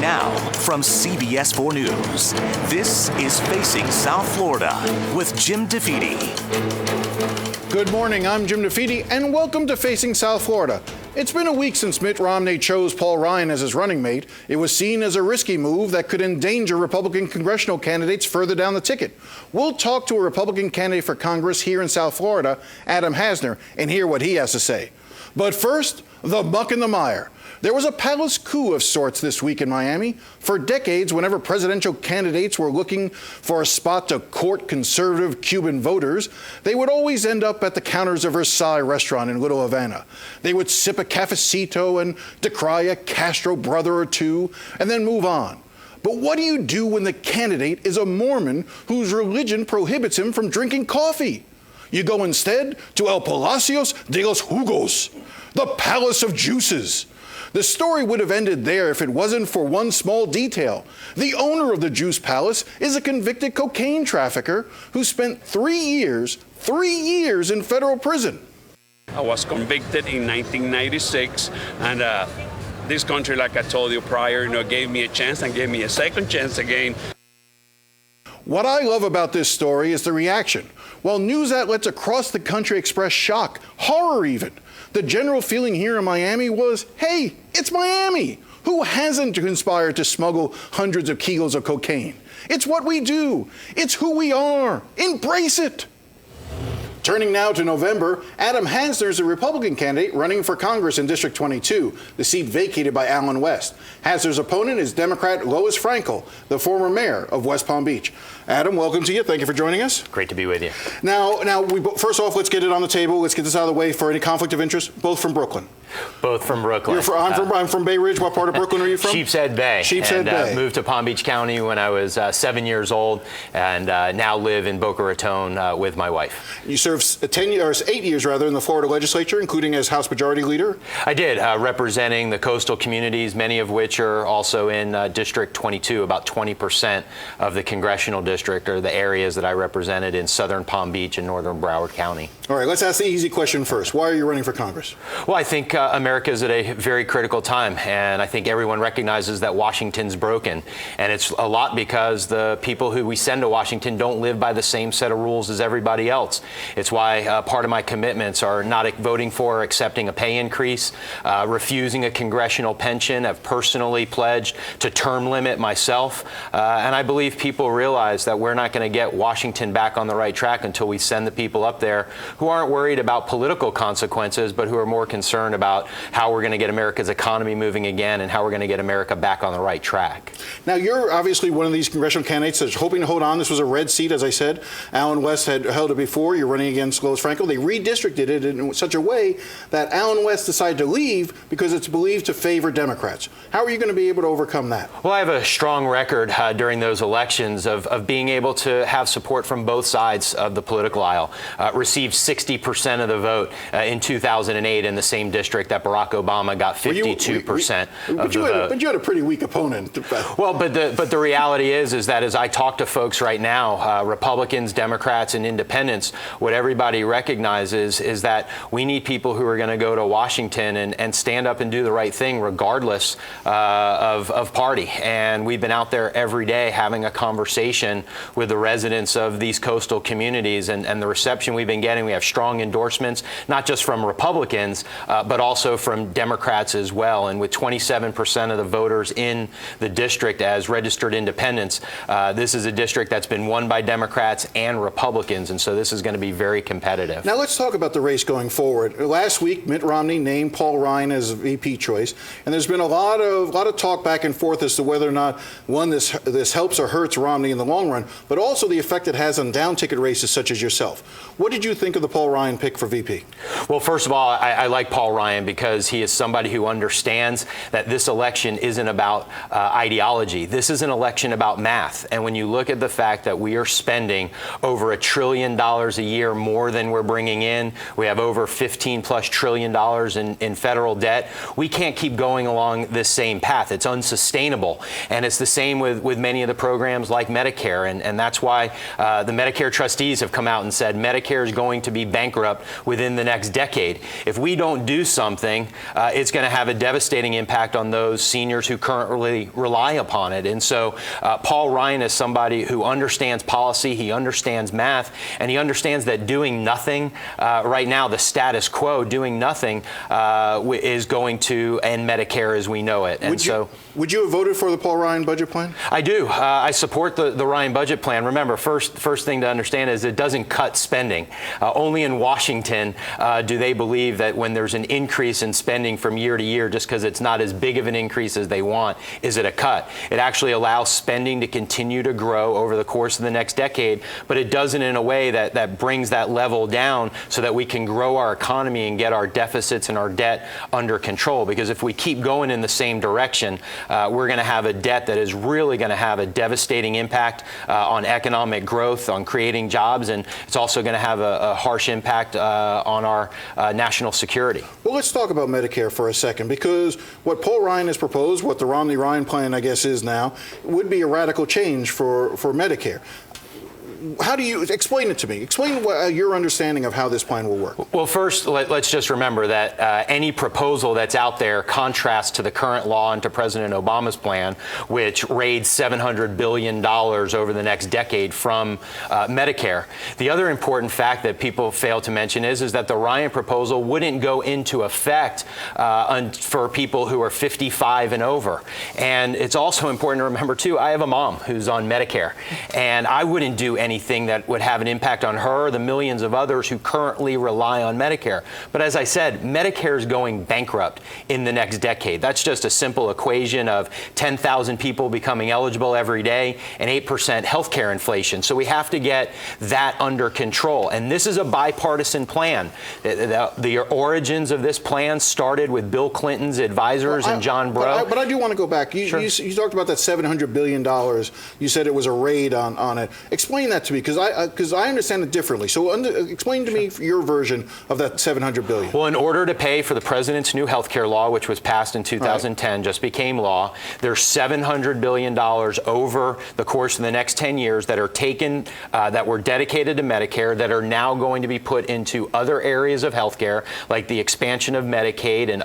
Now, from CBS 4 News, this is Facing South Florida with Jim DeFede. Good morning, I'm Jim DeFede, and welcome to Facing South Florida. It's been a week since Mitt Romney chose Paul Ryan as his running mate. It was seen as a risky move that could endanger Republican congressional candidates further down the ticket. We'll talk to a Republican candidate for Congress here in South Florida, Adam Hasner, and hear what he has to say. But first, the muck and the mire. There was a palace coup of sorts this week in Miami. For decades, whenever presidential candidates were looking for a spot to court conservative Cuban voters, they would always end up at the counters of Versailles restaurant in Little Havana. They would sip a cafecito and decry a Castro brother or two, and then move on. But what do you do when the candidate is a Mormon whose religion prohibits him from drinking coffee? You go instead to El Palacios de los Jugos, the Palace of Juices. The story would have ended there if it wasn't for one small detail. The owner of the Juice Palace is a convicted cocaine trafficker who spent 3 years in federal prison. I was convicted in 1996, and this country, like I told you prior, gave me a chance and gave me a second chance again. What I love about this story is the reaction. While news outlets across the country expressed shock, horror even, the general feeling here in Miami was, hey, it's Miami. Who hasn't conspired to smuggle hundreds of kilos of cocaine? It's what we do. It's who we are. Embrace it. Turning now to November, Adam Hasner is a Republican candidate running for Congress in District 22, the seat vacated by Allen West. Hasner's opponent is Democrat Lois Frankel, the former mayor of West Palm Beach. Adam, welcome to you. Thank you for joining us. Great to be with you. Now, first off, let's get it on the table. Let's get this out of the way. For any conflict of interest, both from Brooklyn. Both from Brooklyn. I'm from Bay Ridge. What part of Brooklyn are you from? Sheepshead Bay. Sheepshead Bay. Moved to Palm Beach County when I was 7 years old, and now live in Boca Raton with my wife. You served 8 years in the Florida legislature, including as House Majority Leader. I did, representing the coastal communities, many of which are also in District 22. About 20% of the congressional district are the areas that I represented in southern Palm Beach and northern Broward County. All right, let's ask the easy question first. Why are you running for Congress? Well, I think America is at a very critical time, and I think everyone recognizes that Washington's broken. And it's a lot because the people who we send to Washington don't live by the same set of rules as everybody else. It's why part of my commitments are not voting for or accepting a pay increase, refusing a congressional pension. I've personally pledged to term limit myself. And I believe people realize that we're not going to get Washington back on the right track until we send the people up there who aren't worried about political consequences, but who are more concerned about how we're going to get America's economy moving again and how we're going to get America back on the right track. Now, you're obviously one of these congressional candidates that's hoping to hold on. This was a red seat, as I said. Allen West had held it before. You're running against Lois Frankel. They redistricted it in such a way that Allen West decided to leave because it's believed to favor Democrats. How are you going to be able to overcome that? Well, I have a strong record during those elections of being able to have support from both sides of the political aisle. Received 60% of the vote in 2008 in the same district that Barack Obama got 52% of the vote. But you had a pretty weak opponent. Well, but the reality is that as I talk to folks right now, Republicans, Democrats, and independents, what everybody recognizes is that we need people who are going to go to Washington and stand up and do the right thing regardless of party. And we've been out there every day having a conversation with the residents of these coastal communities, and the reception we've been getting. We have strong endorsements, not just from Republicans, but also from Democrats as well. And with 27% of the voters in the district as registered independents, this is a district that's been won by Democrats and Republicans, and so this is going to be very competitive. Now let's talk about the race going forward. Last week, Mitt Romney named Paul Ryan as VP choice, and there's been a lot of talk back and forth as to whether or not, one, this helps or hurts Romney in the long run, but also the effect it has on down-ticket races such as yourself. What did you think of the Paul Ryan pick for VP? Well, first of all, I like Paul Ryan because he is somebody who understands that this election isn't about ideology. This is an election about math. And when you look at the fact that we are spending over $1 trillion a year more than we're bringing in, we have over $15+ trillion in federal debt, we can't keep going along this same path. It's unsustainable. And it's the same with many of the programs like Medicare. And that's why the Medicare trustees have come out and said Medicare is going to be bankrupt within the next decade. If we don't do something, it's going to have a devastating impact on those seniors who currently rely upon it. And so Paul Ryan is somebody who understands policy, he understands math, and he understands that doing nothing right now, the status quo, doing nothing is going to end Medicare as we know it. And would you have voted for the Paul Ryan budget plan? I do. I support the Ryan budget plan. Remember, first thing to understand is it doesn't cut spending. Only in Washington do they believe that when there's an increase in spending from year to year, just because it's not as big of an increase as they want, is it a cut. It actually allows spending to continue to grow over the course of the next decade, but it does it in a way that brings that level down so that we can grow our economy and get our deficits and our debt under control. Because if we keep going in the same direction, we're going to have a debt that is really going to have a devastating impact on economic growth, on creating jobs, and it's also going to have a harsh impact on our national security. Well, let's talk about Medicare for a second, because what Paul Ryan has proposed, what the Romney-Ryan plan, I guess, is now, would be a radical change for Medicare. How do you explain it to me? Explain your understanding of how this plan will work. Well, first, let's just remember that any proposal that's out there contrasts to the current law and to President Obama's plan, which raised $700 billion over the next decade from Medicare. The other important fact that people fail to mention is that the Ryan proposal wouldn't go into effect for people who are 55 and over. And it's also important to remember, too, I have a mom who's on Medicare, and I wouldn't do anything that would have an impact on her or the millions of others who currently rely on Medicare. But as I said, Medicare is going bankrupt in the next decade. That's just a simple equation of 10,000 people becoming eligible every day and 8% healthcare inflation. So we have to get that under control. And this is a bipartisan plan. The origins of this plan started with Bill Clinton's advisors and John Breaux. But I do want to go back. You talked about that $700 billion. You said it was a raid on it. Explain that to me, because I understand it differently. So explain to me your version of that $700 billion. Well, in order to pay for the president's new health care law, which was passed in 2010, just became law, there's $700 billion over the course of the next 10 years that are taken, that were dedicated to Medicare, that are now going to be put into other areas of health care, like the expansion of Medicaid and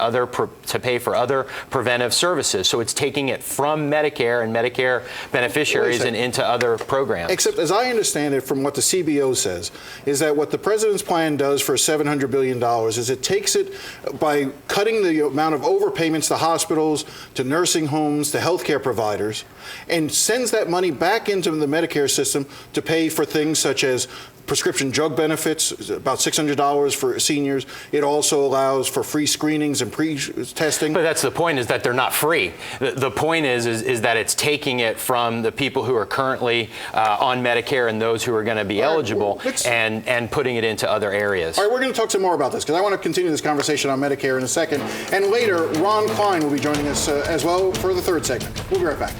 to pay for other preventive services. So it's taking it from Medicare and Medicare beneficiaries and into other programs. Except, as I understand it from what the CBO says, is that what the president's plan does for $700 billion is it takes it by cutting the amount of overpayments to hospitals, to nursing homes, to healthcare providers, and sends that money back into the Medicare system to pay for things such as prescription drug benefits, about $600 for seniors. It also allows for free screenings and pre-testing. But that's the point, is that they're not free. The point is that it's taking it from the people who are currently on Medicare and those who are going to be eligible and putting it into other areas. All right, we're going to talk some more about this because I want to continue this conversation on Medicare in a second. And later, Ron Klein will be joining us as well for the third segment. We'll be right back.